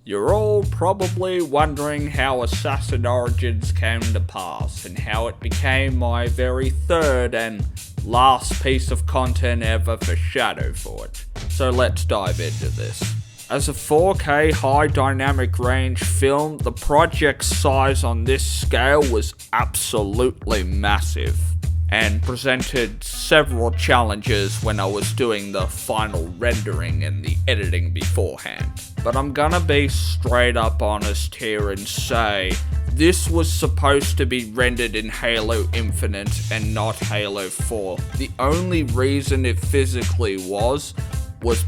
You're all probably wondering how Assassin Origins came to pass and how it became my very third and last piece of content ever for ShadowForge. So let's dive into this. As a 4K high dynamic range film, the project's size on this scale was absolutely massive and presented several challenges when I was doing the final rendering and the editing beforehand. But I'm gonna be straight up honest here and say, this was supposed to be rendered in Halo Infinite and not Halo 4. The only reason it physically was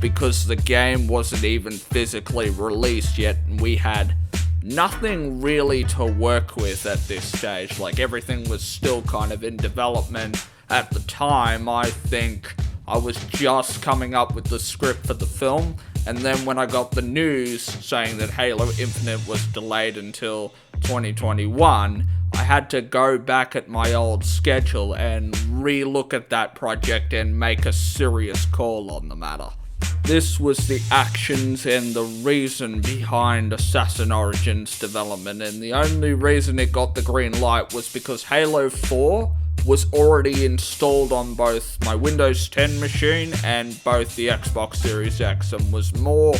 because the game wasn't even physically released yet and we had nothing really to work with at this stage. Like, everything was still kind of in development. At the time, I think I was just coming up with the script for the film, and then when I got the news saying that Halo Infinite was delayed until 2021, I had to go back at my old schedule and re-look at that project and make a serious call on the matter. This was the actions and the reason behind Assassin Origins development, and the only reason it got the green light was because Halo 4 was already installed on both my Windows 10 machine and both the Xbox Series X and was more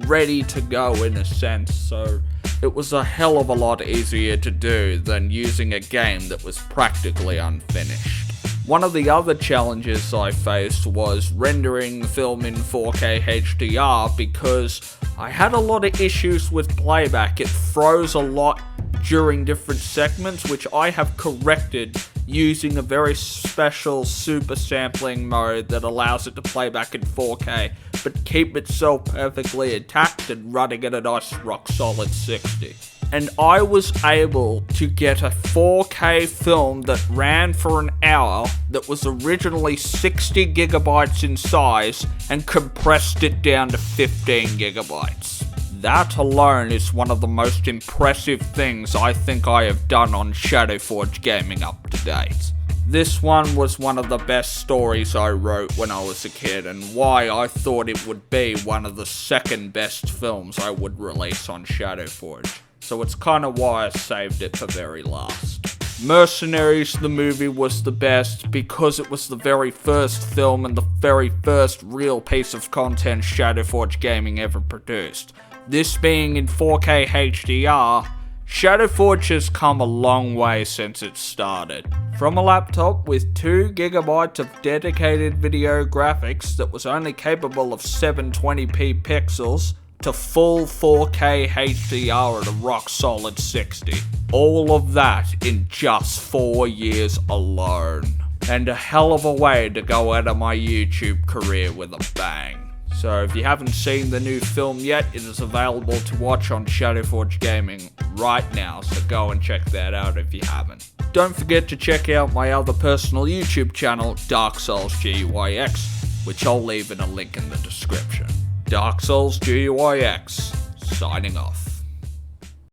ready to go in a sense, so it was a hell of a lot easier to do than using a game that was practically unfinished. One of the other challenges I faced was rendering the film in 4K HDR because I had a lot of issues with playback. It froze a lot during different segments, which I have corrected using a very special super sampling mode that allows it to play back in 4K, but keep itself perfectly intact and running at a nice rock solid 60. And I was able to get a 4K film that ran for an hour that was originally 60 gigabytes in size and compressed it down to 15 gigabytes. That alone is one of the most impressive things I think I have done on ShadowForge Gaming up to date. This one was one of the best stories I wrote when I was a kid, and why I thought it would be one of the second best films I would release on ShadowForge. So it's kind of why I saved it for very last. Mercenaries, the movie, was the best because it was the very first film and the very first real piece of content ShadowForge Gaming ever produced. This being in 4K HDR, ShadowForge has come a long way since it started. From a laptop with 2 GB of dedicated video graphics that was only capable of 720p pixels, to full 4K HDR at a rock solid 60. All of that in just 4 years alone. And a hell of a way to go out of my YouTube career with a bang. So if you haven't seen the new film yet, it is available to watch on ShadowForge Gaming right now, so go and check that out if you haven't. Don't forget to check out my other personal YouTube channel, Dark Souls GUIX, which I'll leave in a link in the description. Dark Souls GUIX, signing off.